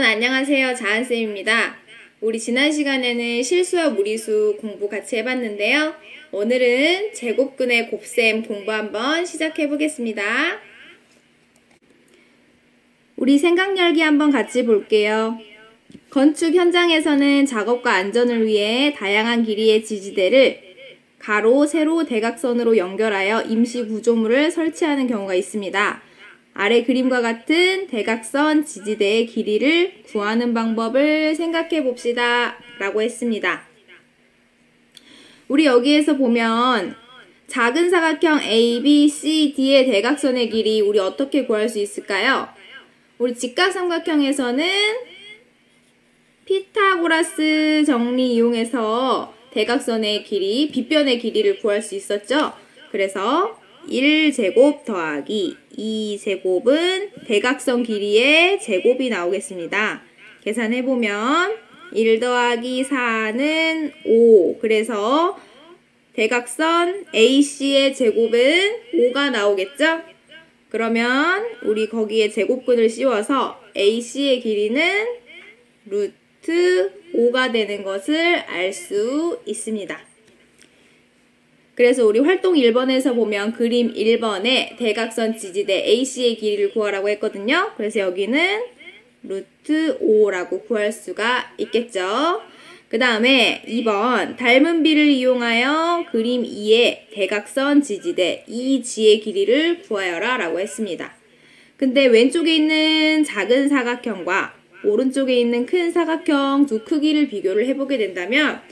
안녕하세요. 자한쌤입니다. 우리 지난 시간에는 실수와 무리수 공부 같이 해봤는데요. 오늘은 제곱근의 곱셈 공부 한번 시작해 보겠습니다. 우리 생각 열기 한번 같이 볼게요. 건축 현장에서는 작업과 안전을 위해 다양한 길이의 지지대를 가로, 세로, 대각선으로 연결하여 임시 구조물을 설치하는 경우가 있습니다. 아래 그림과 같은 대각선 지지대의 길이를 구하는 방법을 생각해 봅시다. 라고 했습니다. 우리 여기에서 보면 작은 사각형 A, B, C, D의 대각선의 길이 우리 어떻게 구할 수 있을까요? 우리 직각삼각형에서는 피타고라스 정리 이용해서 대각선의 길이, 빗변의 길이를 구할 수 있었죠? 그래서 1제곱 더하기 2제곱은 대각선 길이의 제곱이 나오겠습니다. 계산해보면 1 더하기 4는 5. 그래서 대각선 AC의 제곱은 5가 나오겠죠? 그러면 우리 거기에 제곱근을 씌워서 AC의 길이는 루트 5가 되는 것을 알 수 있습니다. 그래서 우리 활동 1번에서 보면 그림 1번에 대각선 지지대 AC의 길이를 구하라고 했거든요. 그래서 여기는 루트 5라고 구할 수가 있겠죠. 그 다음에 2번 닮은 비를 이용하여 그림 2의 대각선 지지대 EG의 길이를 구하여라 라고 했습니다. 근데 왼쪽에 있는 작은 사각형과 오른쪽에 있는 큰 사각형 두 크기를 비교를 해보게 된다면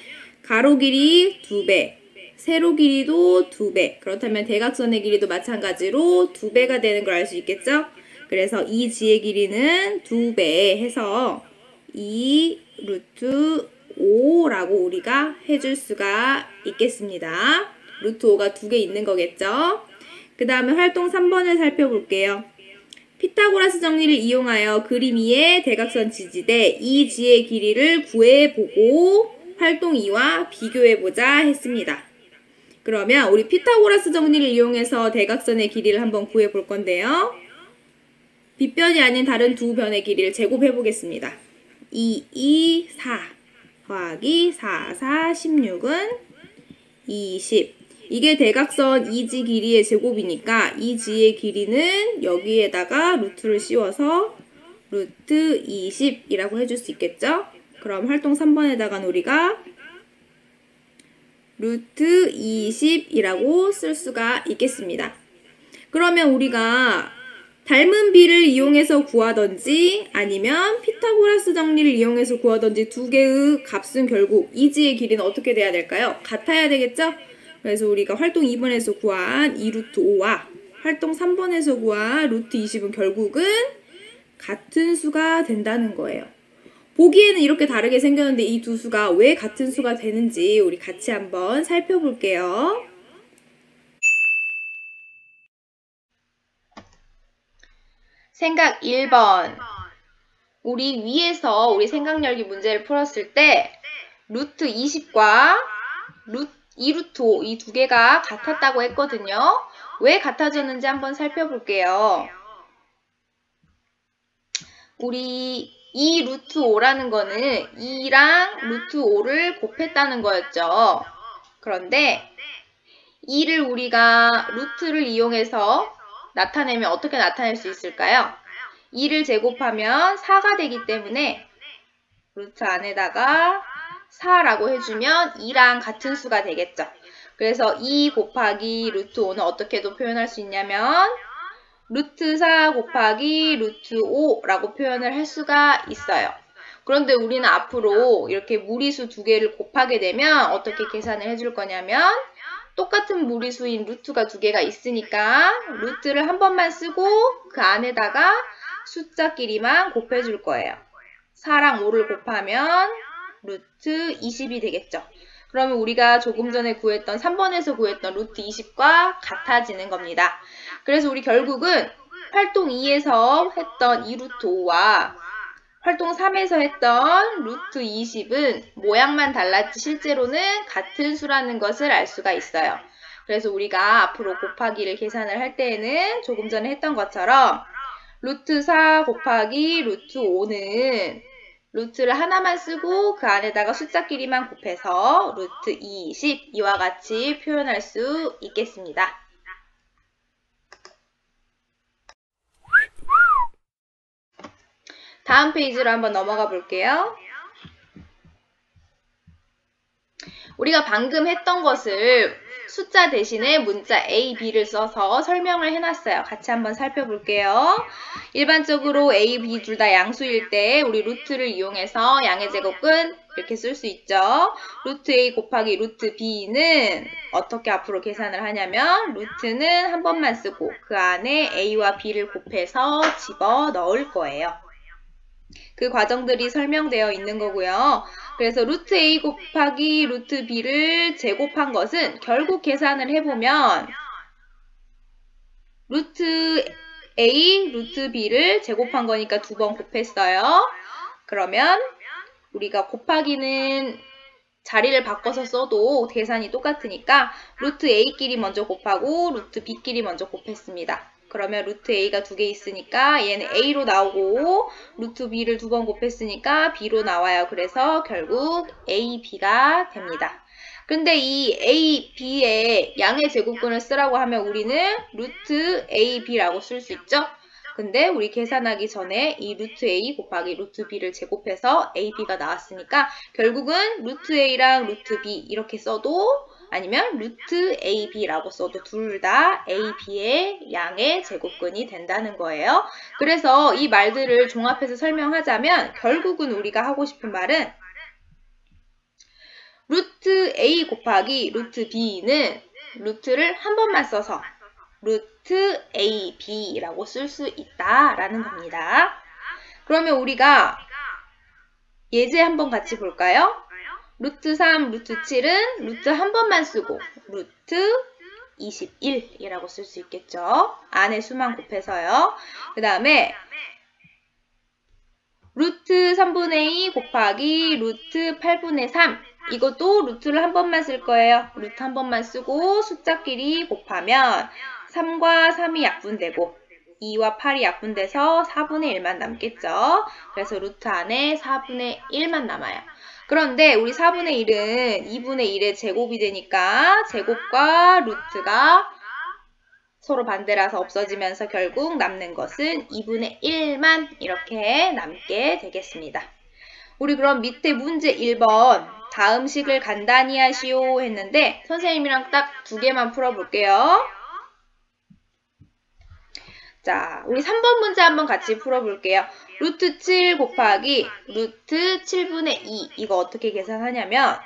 가로 길이 2배, 세로 길이도 2배, 그렇다면 대각선의 길이도 마찬가지로 2배가 되는 걸 알 수 있겠죠? 그래서 이 지의 길이는 2배 해서 2 루트 5라고 우리가 해줄 수가 있겠습니다. 루트 5가 2개 있는 거겠죠? 그 다음에 활동 3번을 살펴볼게요. 피타고라스 정리를 이용하여 그림 2의 대각선 지지대 EG의 길이를 구해보고 활동 2와 비교해보자 했습니다. 그러면 우리 피타고라스 정리를 이용해서 대각선의 길이를 한번 구해볼 건데요. 빗변이 아닌 다른 두 변의 길이를 제곱해 보겠습니다. 2, 2, 4 더하기 4, 4, 16은 20. 이게 대각선 EG 길이의 제곱이니까 EG의 길이는 여기에다가 루트를 씌워서 루트 20이라고 해줄 수 있겠죠? 그럼 활동 3번에다가 우리가 루트 20이라고 쓸 수가 있겠습니다. 그러면 우리가 닮은 비를 이용해서 구하던지 아니면 피타고라스 정리를 이용해서 구하던지 두 개의 값은 결국 EG의 길이는 어떻게 돼야 될까요? 같아야 되겠죠? 그래서 우리가 활동 2번에서 구한 2루트 5와 활동 3번에서 구한 루트 20은 결국은 같은 수가 된다는 거예요. 보기에는 이렇게 다르게 생겼는데 이 두 수가 왜 같은 수가 되는지 우리 같이 한번 살펴볼게요. 생각 1번. 우리 위에서 우리 생각 열기 문제를 풀었을 때 루트 20과 2루트 5 이 두 개가 같았다고 했거든요. 왜 같아졌는지 한번 살펴볼게요. 우리 2 루트 5라는 거는 2랑 루트 5를 곱했다는 거였죠. 그런데 2를 우리가 루트를 이용해서 나타내면 어떻게 나타낼 수 있을까요? 2를 제곱하면 4가 되기 때문에 루트 안에다가 4라고 해주면 2랑 같은 수가 되겠죠. 그래서 2 곱하기 루트 5는 어떻게도 표현할 수 있냐면 루트 4 곱하기 루트 5라고 표현을 할 수가 있어요. 그런데 우리는 앞으로 이렇게 무리수 두 개를 곱하게 되면 어떻게 계산을 해줄 거냐면 똑같은 무리수인 루트가 두 개가 있으니까 루트를 한 번만 쓰고 그 안에다가 숫자끼리만 곱해줄 거예요. 4랑 5를 곱하면 루트 20이 되겠죠. 그러면 우리가 조금 전에 구했던 3번에서 구했던 루트 20과 같아지는 겁니다. 그래서 우리 결국은 활동 2에서 했던 2루트 5와 활동 3에서 했던 루트 20은 모양만 달랐지 실제로는 같은 수라는 것을 알 수가 있어요. 그래서 우리가 앞으로 곱하기를 계산을 할 때에는 조금 전에 했던 것처럼 루트 4 곱하기 루트 5는 루트를 하나만 쓰고 그 안에다가 숫자끼리만 곱해서 루트 20 이와 같이 표현할 수 있겠습니다. 다음 페이지로 한번 넘어가 볼게요. 우리가 방금 했던 것을 숫자 대신에 문자 A, B를 써서 설명을 해놨어요. 같이 한번 살펴볼게요. 일반적으로 A, B 둘 다 양수일 때 우리 루트를 이용해서 양의 제곱근 이렇게 쓸 수 있죠. 루트 A 곱하기 루트 B는 어떻게 앞으로 계산을 하냐면 루트는 한 번만 쓰고 그 안에 A와 B를 곱해서 집어 넣을 거예요. 그 과정들이 설명되어 있는 거고요. 그래서 루트 A 곱하기 루트 B를 제곱한 것은 결국 계산을 해보면 루트 A, 루트 B를 제곱한 거니까 두 번 곱했어요. 그러면 우리가 곱하기는 자리를 바꿔서 써도 계산이 똑같으니까 루트 A끼리 먼저 곱하고 루트 B끼리 먼저 곱했습니다. 그러면 루트 A가 두 개 있으니까 얘는 A로 나오고 루트 B를 두 번 곱했으니까 B로 나와요. 그래서 결국 A, B가 됩니다. 근데 이 A, B의 양의 제곱근을 쓰라고 하면 우리는 루트 A, B라고 쓸 수 있죠? 근데 우리 계산하기 전에 이 루트 A 곱하기 루트 B를 제곱해서 A, B가 나왔으니까 결국은 루트 A랑 루트 B 이렇게 써도 아니면 루트 AB라고 써도 둘 다 AB의 양의 제곱근이 된다는 거예요. 그래서 이 말들을 종합해서 설명하자면 결국은 우리가 하고 싶은 말은 루트 A 곱하기 루트 B는 루트를 한 번만 써서 루트 AB라고 쓸 수 있다라는 겁니다. 그러면 우리가 예제 한번 같이 볼까요? 루트 3, 루트 7은 루트 한 번만 쓰고 루트 21이라고 쓸 수 있겠죠. 안에 수만 곱해서요. 그 다음에 루트 3분의 2 곱하기 루트 8분의 3 이것도 루트를 한 번만 쓸 거예요. 루트 한 번만 쓰고 숫자끼리 곱하면 3과 3이 약분되고 2와 8이 약분돼서 4분의 1만 남겠죠. 그래서 루트 안에 4분의 1만 남아요. 그런데 우리 4분의 1은 2분의 1의 제곱이 되니까 제곱과 루트가 서로 반대라서 없어지면서 결국 남는 것은 2분의 1만 이렇게 남게 되겠습니다. 우리 그럼 밑에 문제 1번 다음 식을 간단히 하시오 했는데 선생님이랑 딱 두 개만 풀어볼게요. 자, 우리 3번 문제 한번 같이 풀어볼게요. 루트 7 곱하기 루트 7분의 2 이거 어떻게 계산하냐면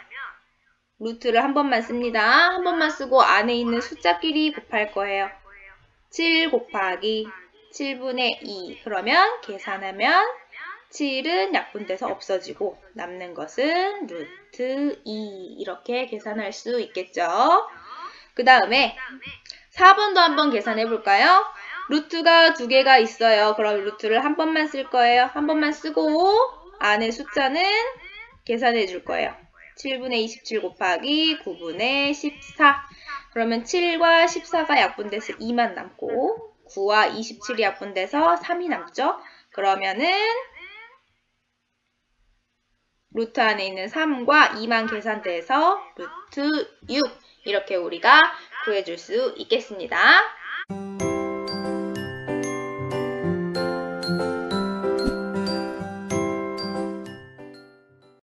루트를 한 번만 씁니다. 한 번만 쓰고 안에 있는 숫자끼리 곱할 거예요. 7 곱하기 7분의 2 그러면 계산하면 7은 약분돼서 없어지고 남는 것은 루트 2 이렇게 계산할 수 있겠죠. 그 다음에 4번도 한번 계산해 볼까요? 루트가 두 개가 있어요. 그럼 루트를 한 번만 쓸 거예요. 한 번만 쓰고 안에 숫자는 계산해 줄 거예요. 7분의 27 곱하기 9분의 14 그러면 7과 14가 약분돼서 2만 남고 9와 27이 약분돼서 3이 남죠. 그러면은 루트 안에 있는 3과 2만 계산돼서 루트 6 이렇게 우리가 구해줄 수 있겠습니다.